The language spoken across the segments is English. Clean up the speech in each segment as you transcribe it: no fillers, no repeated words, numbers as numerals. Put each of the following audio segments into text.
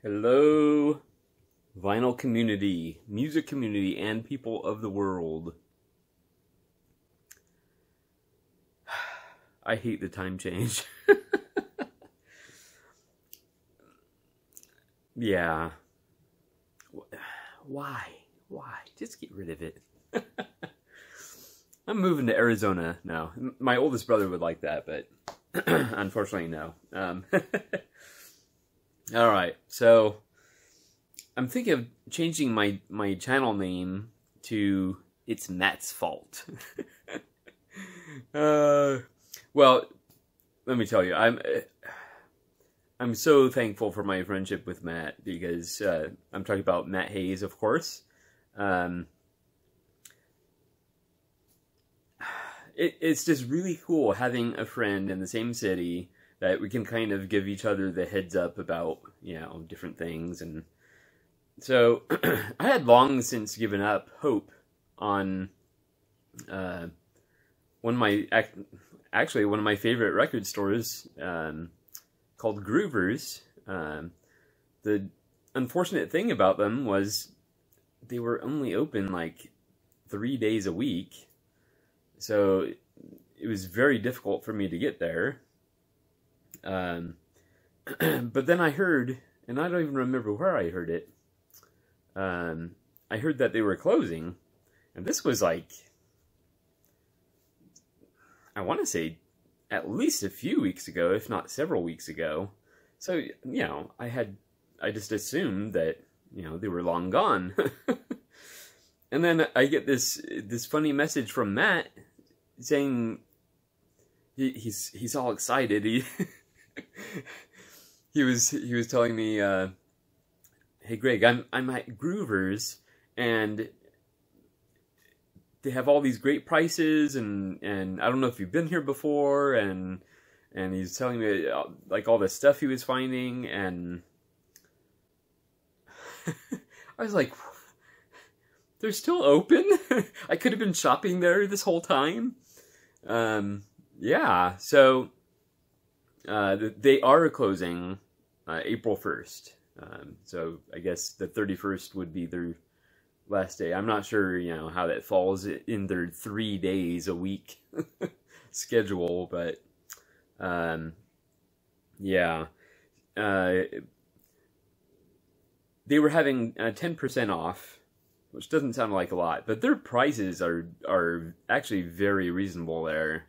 Hello, vinyl community, music community, and people of the world. I hate the time change. Yeah. Why? Just get rid of it. I'm moving to Arizona now. My oldest brother would like that, but unfortunately, no. All right, so I'm thinking of changing my channel name to It's Matt's Fault. Well, let me tell you, I'm so thankful for my friendship with Matt because I'm talking about Matt Hayes, of course. It's just really cool having a friend in the same city that we can kind of give each other the heads up about, you know, different things. And so I had long since given up hope on one of my favorite record stores called Gruber's. The unfortunate thing about them was they were only open like 3 days a week. So it was very difficult for me to get there. But then I heard, and I don't even remember where I heard it, I heard that they were closing. And this was like, I want to say at least a few weeks ago, if not several weeks ago. So, you know, I just assumed that, you know, they were long gone. And then I get this funny message from Matt saying he's all excited. He was telling me, "Hey Greg, I'm at Gruber's and they have all these great prices and I don't know if you've been here before," and he's telling me like all the stuff he was finding, and I was like, they're still open? I could have been shopping there this whole time. Yeah, so they are closing April 1st. So I guess the 31st would be their last day. I'm not sure, you know, how that falls in their 3 days a week schedule, but yeah. They were having 10% off, which doesn't sound like a lot, but their prices are actually very reasonable there.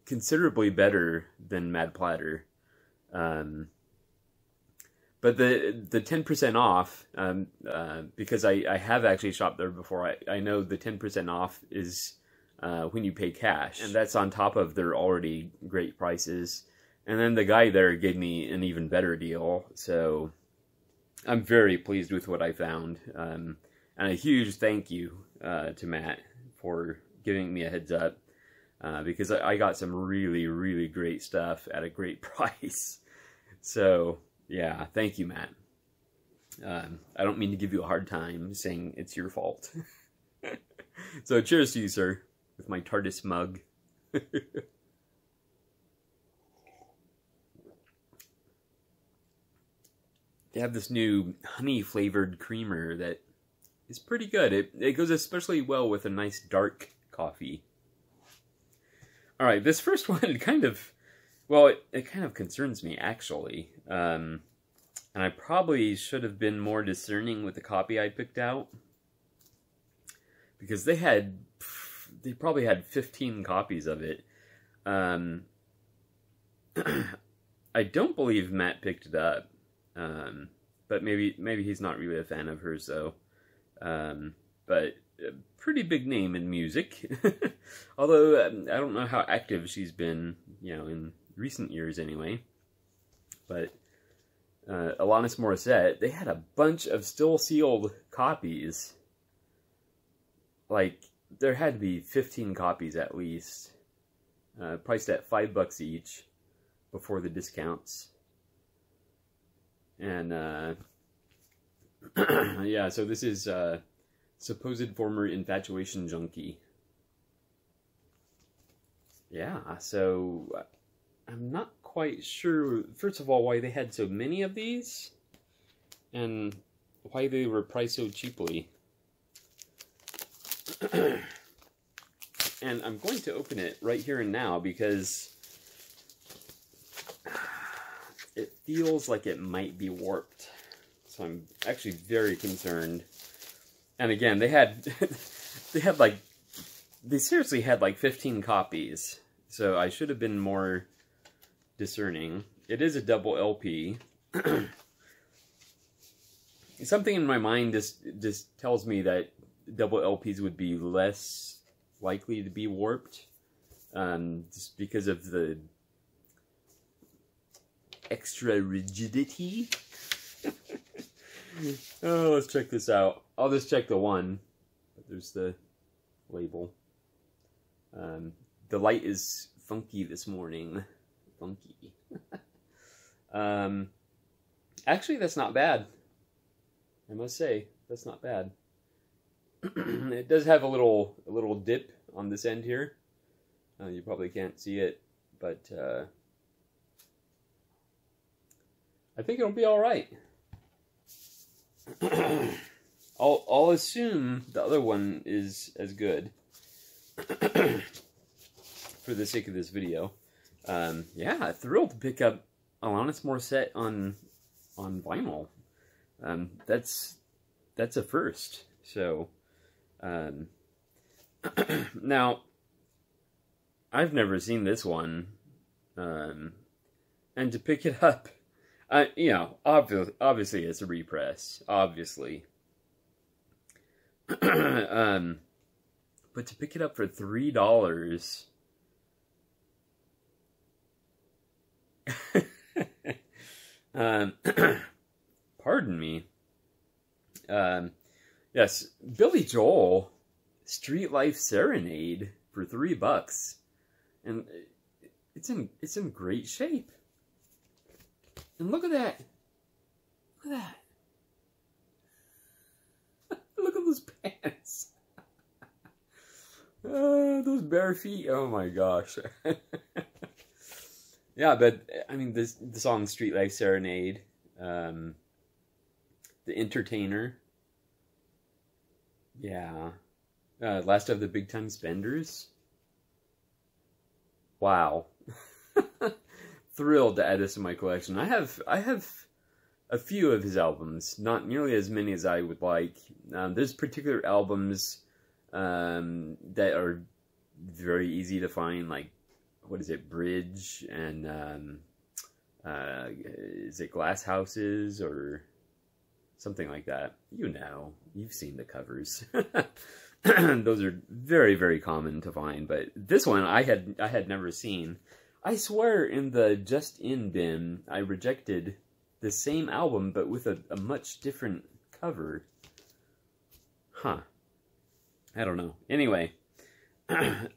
Considerably better than Mad Platter. But the 10% off, because I have actually shopped there before, I know the 10% off is when you pay cash, and that's on top of their already great prices. And then the guy there gave me an even better deal, so I'm very pleased with what I found. And a huge thank you to Matt for giving me a heads up, because I got some really, really great stuff at a great price. So, yeah, thank you, Matt. I don't mean to give you a hard time saying it's your fault. So, cheers to you, sir, with my TARDIS mug. They have this new honey-flavored creamer that is pretty good. It goes especially well with a nice dark coffee. All right, this first one kind of, well, it kind of concerns me, actually. And I probably should have been more discerning with the copy I picked out, because they probably had 15 copies of it. I don't believe Matt picked it up. But maybe he's not really a fan of hers, though. But a pretty big name in music. Although, I don't know how active she's been, you know, in recent years anyway. But, Alanis Morissette, they had a bunch of still sealed copies. Like, there had to be 15 copies at least. Priced at $5 each before the discounts. And, yeah, so this is, supposed former infatuation junkie. Yeah, so I'm not quite sure, first of all, why they had so many of these, and why they were priced so cheaply. And I'm going to open it right here and now because it feels like it might be warped. So I'm actually very concerned. And again, they seriously had like 15 copies. So I should have been more discerning. It is a double LP. Something in my mind just tells me that double LPs would be less likely to be warped, just because of the extra rigidity. Oh, let's check this out. I'll just check the one. There's the label. The light is funky this morning. Funky. Actually, that's not bad. I must say, that's not bad. It does have a little dip on this end here. You probably can't see it, but I think it'll be all right. I'll assume the other one is as good for the sake of this video. Yeah, thrilled to pick up Alanis Morissette on vinyl. That's a first. So, now, I've never seen this one, and to pick it up, you know, obviously it's a repress, obviously. But to pick it up for $3, pardon me. Yes, Billy Joel, Street Life Serenade for $3, and it's in great shape. And look at that! Look at that! Look at those pants! Those bare feet! Oh my gosh! Yeah, but I mean, the song "Street Life Serenade," "The Entertainer." Yeah. Last of the Big Time Spenders. Wow. Thrilled to add this to my collection. I have a few of his albums, not nearly as many as I would like. There's particular albums that are very easy to find, like, what is it, Bridge, and is it Glass Houses, or something like that. You know, you've seen the covers. Those are very, very common to find, but this one I had never seen. I swear in the Just In bin, I rejected the same album, but with a much different cover. Huh. I don't know. Anyway,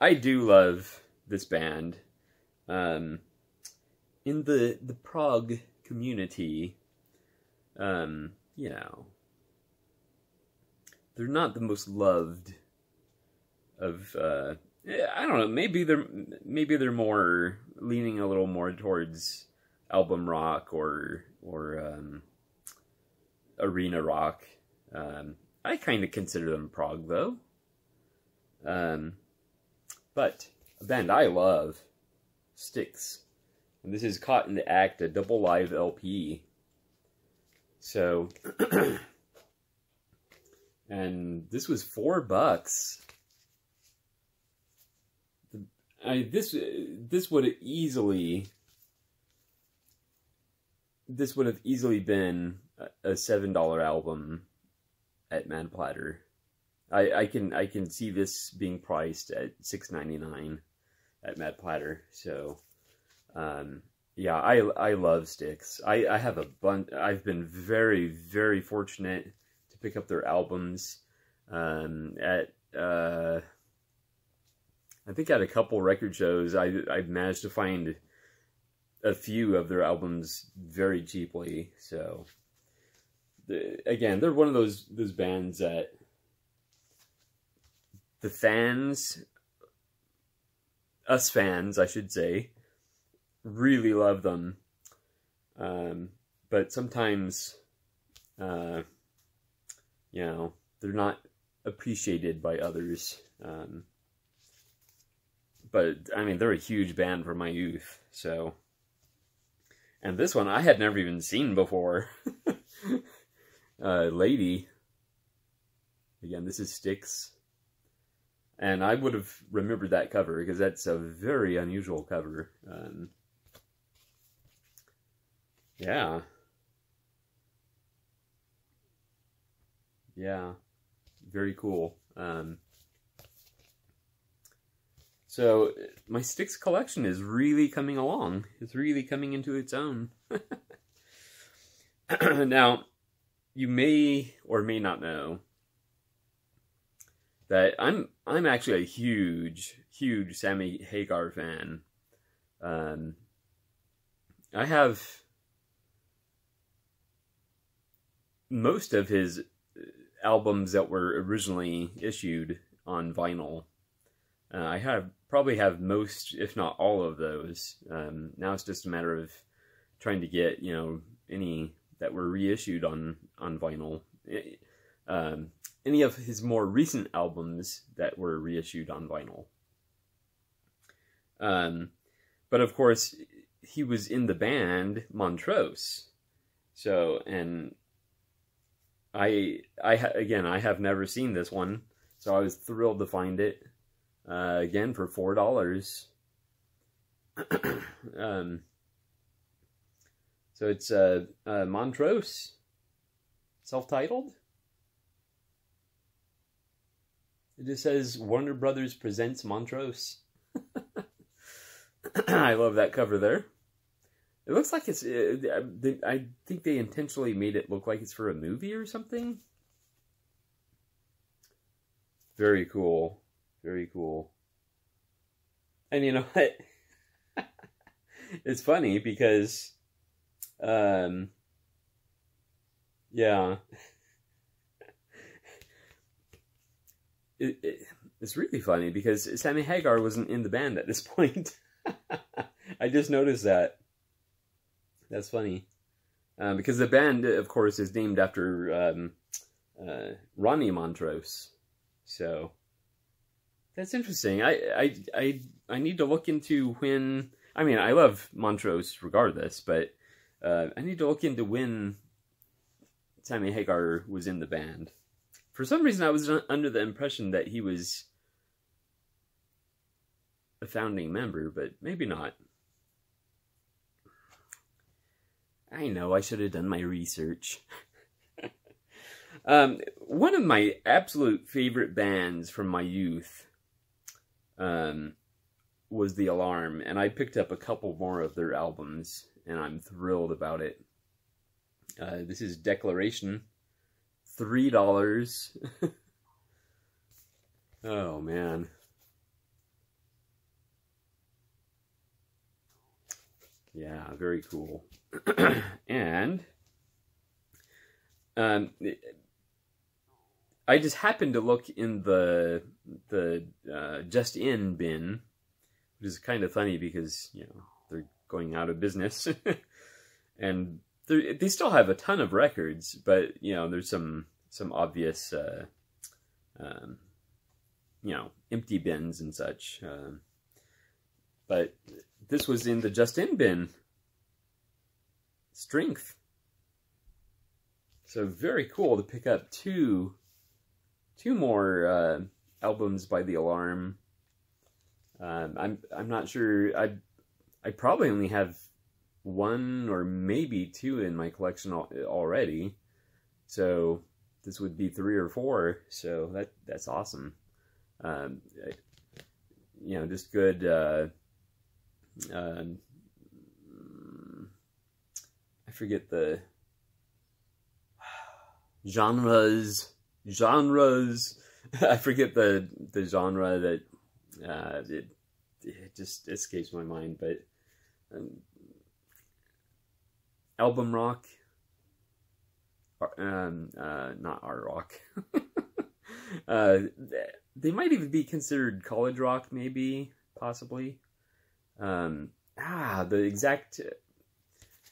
I do love this band. In the Prog community, you know, they're not the most loved of, I don't know, maybe they're more leaning a little more towards album rock or arena rock. I kind of consider them prog, though. But a band I love, Styx. And this is Caught in the Act, a double live LP. So, and this was $4. This would have easily been a $7 album at Mad Platter. I can see this being priced at $6.99 at Mad Platter. So, yeah, I love Styx. I have a bunch. I've been very, very fortunate to pick up their albums I think at a couple record shows, I've managed to find a few of their albums very cheaply. So, again, they're one of those bands that the fans, us fans, I should say, really love them. But sometimes, you know, they're not appreciated by others. But, I mean, they're a huge band from my youth, so... And this one I had never even seen before. Lady. Again, this is Styx. And I would have remembered that cover, because that's a very unusual cover. Yeah. Yeah. Very cool. So, my Styx collection is really coming along. It's really coming into its own. Now, you may or may not know that I'm actually a huge Sammy Hagar fan. I have most of his albums that were originally issued on vinyl. I probably have most, if not all of those. Now it's just a matter of trying to get, you know, any that were reissued on vinyl. Any of his more recent albums that were reissued on vinyl. But of course, he was in the band Montrose. So, and again, I have never seen this one, so I was thrilled to find it. Again, for $4. So it's Montrose, self-titled. It just says Warner Brothers presents Montrose. I love that cover there. It looks like it's... I think they intentionally made it look like it's for a movie or something. Very cool. Very cool. And you know what? It's funny because... yeah. It's really funny because Sammy Hagar wasn't in the band at this point. I just noticed that. That's funny. Because the band, of course, is named after Ronnie Montrose. So that's interesting. I need to look into when... I mean, I love Montrose regardless, but I need to look into when Sammy Hagar was in the band. For some reason, I was under the impression that he was a founding member, but maybe not. I know, I should have done my research. One of my absolute favorite bands from my youth was The Alarm, and I picked up a couple more of their albums, and I'm thrilled about it. This is Declaration. $3. Oh, man. Yeah, very cool. And I just happened to look in the Just In bin, which is kind of funny because, you know, they're going out of business. And they still have a ton of records, but, you know, there's some obvious, you know, empty bins and such. But this was in the Just In bin. Strength. So very cool to pick up two more albums by The Alarm. I'm not sure. I probably only have one or maybe two in my collection already, so this would be 3 or 4. So that's awesome. You know, just good. I forget the genres. I forget the genre that it just escapes my mind, but album rock, not art rock. They might even be considered college rock, maybe, possibly. the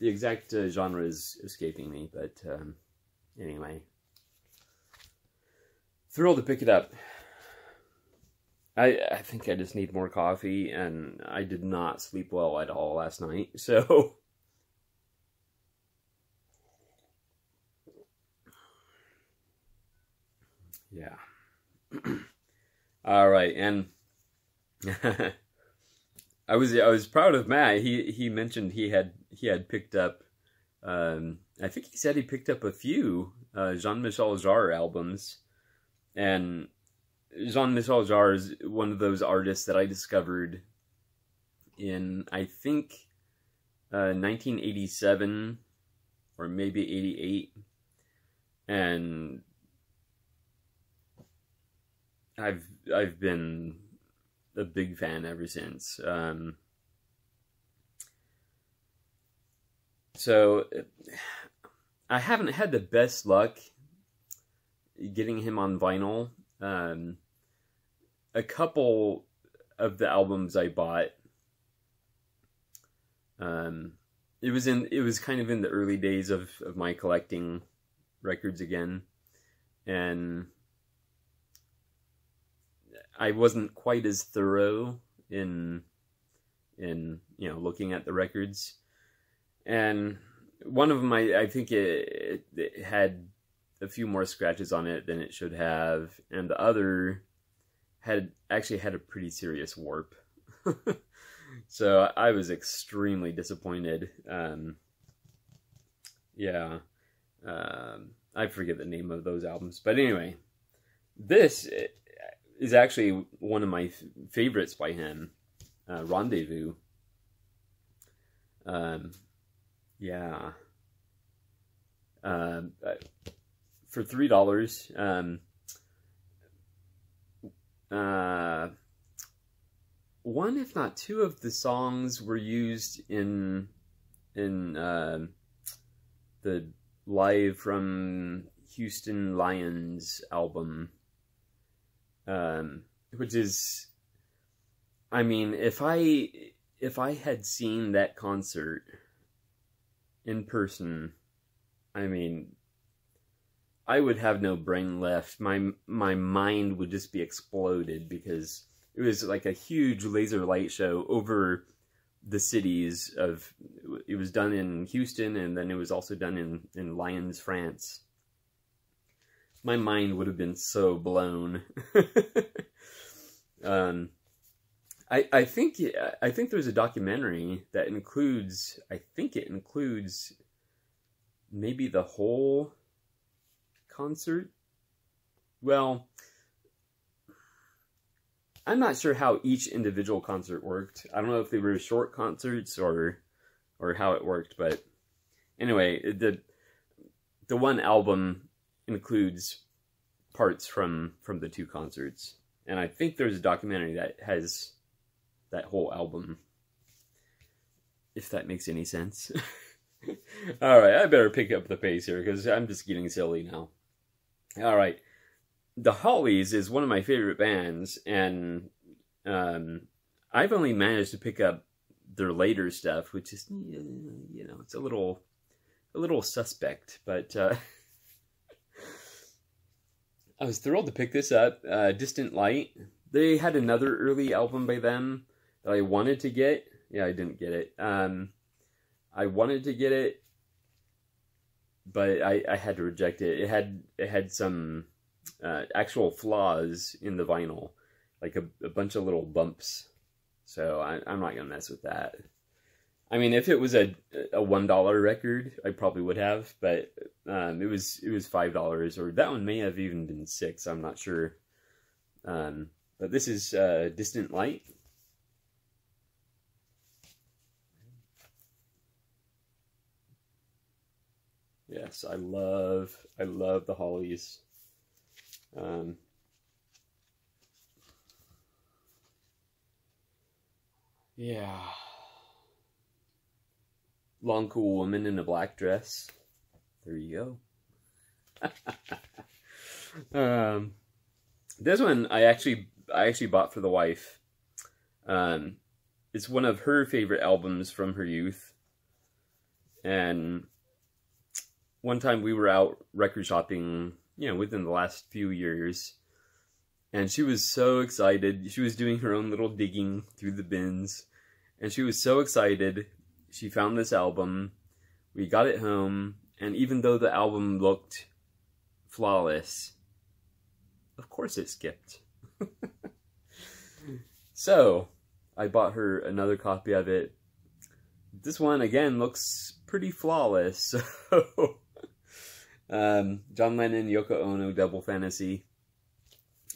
exact genre is escaping me, but anyway, thrilled to pick it up. I think I just need more coffee, and I did not sleep well at all last night, so yeah. All right, and I was proud of Matt. He mentioned he had picked up. I think he said he picked up a few Jean-Michel Jarre albums, and Jean-Michel Jarre is one of those artists that I discovered in, I think, 1987 or maybe 88, and I've been a big fan ever since. So I haven't had the best luck getting him on vinyl. A couple of the albums I bought, it was kind of in the early days of my collecting records again, and I wasn't quite as thorough in looking at the records, and one of them I think it had a few more scratches on it than it should have, and the other actually had a pretty serious warp. So I was extremely disappointed. Yeah, I forget the name of those albums, but anyway, this is actually one of my favorites by him, Rendezvous. Yeah. For $3, one if not two of the songs were used in the Live from Houston Lions album, which is, I mean, if I had seen that concert in person, I mean, I would have no brain left. My mind would just be exploded, because it was like a huge laser light show over the cities of. It was done in Houston, and then it was also done in Lyons, France. My mind would have been so blown. I think there's a documentary that includes. I think it includes maybe the whole concert. Well, I'm not sure how each individual concert worked. I don't know if they were short concerts or how it worked, but anyway, the one album includes parts from the two concerts, and I think there's a documentary that has that whole album, if that makes any sense. All right, I better pick up the pace here, because I'm just getting silly now. All right, the Hollies is one of my favorite bands, and I've only managed to pick up their later stuff, which is, it's a little suspect, but I was thrilled to pick this up. Distant Light. They had another early album by them that I wanted to get. Yeah, I didn't get it. I wanted to get it, but I had to reject it. It had some actual flaws in the vinyl, like a bunch of little bumps. So I'm not gonna mess with that. I mean, if it was a $1 record, I probably would have, but it was $5, or that one may have even been $6. I'm not sure. But this is Distant Light. Yes, I love the Hollies. Yeah. Long cool woman in a black dress. There you go. This one I actually bought for the wife. It it's one of her favorite albums from her youth. And one time we were out record shopping, you know, within the last few years, and she was so excited. She was doing her own little digging through the bins, and she was so excited. She found this album. We got it home, and even though the album looked flawless, of course it skipped. So I bought her another copy of it. This one, again, looks pretty flawless. So, John Lennon, Yoko Ono, Double Fantasy.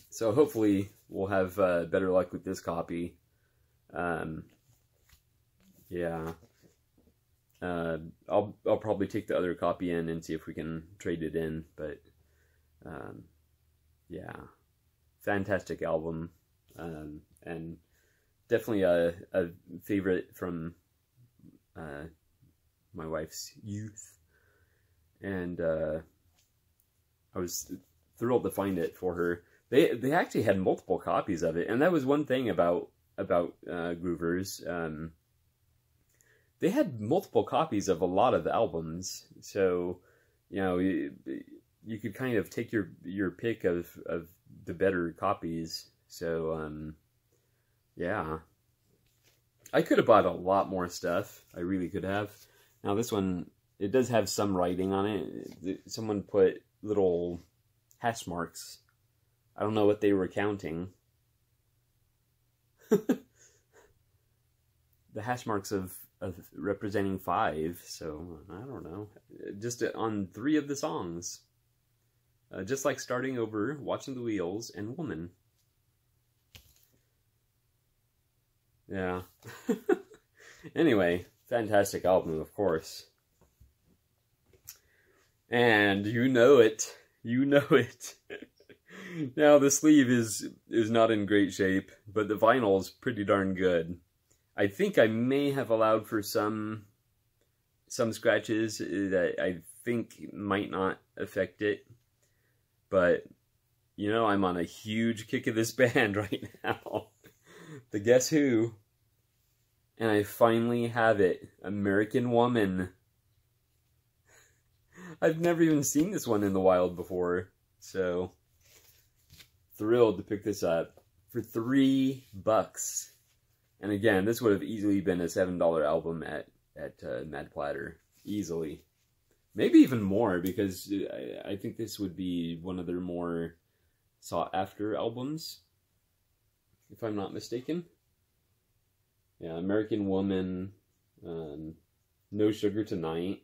So hopefully we'll have better luck with this copy. Yeah. I'll probably take the other copy in and see if we can trade it in. But, yeah. Fantastic album. And definitely a favorite from my wife's youth, and I was thrilled to find it for her. They actually had multiple copies of it, and that was one thing about Gruber's. They had multiple copies of a lot of albums, so you know you could kind of take your pick of the better copies. So yeah. I could have bought a lot more stuff. I really could have. Now this one, it does have some writing on it. Someone put little hash marks. I don't know what they were counting. The hash marks of representing 5. So, I don't know. Just on 3 of the songs. Just like Starting Over, Watching the Wheels, and Woman. Yeah. Anyway, fantastic album, of course. And you know it. You know it. Now, the sleeve is not in great shape, but the vinyl is pretty darn good. I think I may have allowed for some scratches that I think might not affect it. But, you know, I'm on a huge kick of this band right now. The Guess Who. And I finally have it. American Woman. I've never even seen this one in the wild before. So, thrilled to pick this up for $3. And again, this would have easily been a $7 album at Mad Platter. Easily. Maybe even more, because I think this would be one of their more sought-after albums, if I'm not mistaken. Yeah, American Woman, No Sugar Tonight.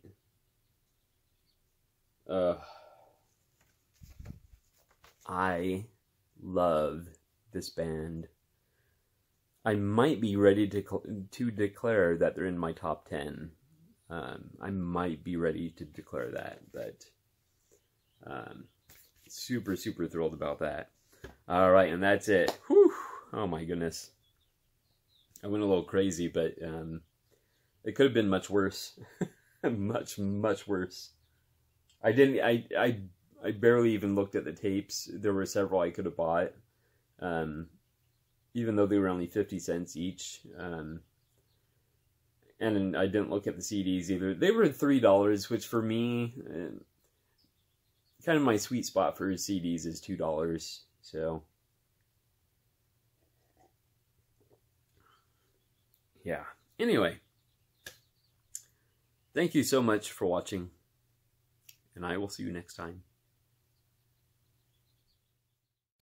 I love this band. I might be ready to declare that they're in my top 10. I might be ready to declare that, but super, super thrilled about that. All right, and that's it. Whew. Oh my goodness. I went a little crazy, but it could have been much worse. much, much worse. I barely even looked at the tapes. There were several I could have bought, even though they were only 50 cents each. And I didn't look at the CDs either. They were $3, which for me, kind of my sweet spot for CDs is $2. So, yeah. Anyway, thank you so much for watching, and I will see you next time.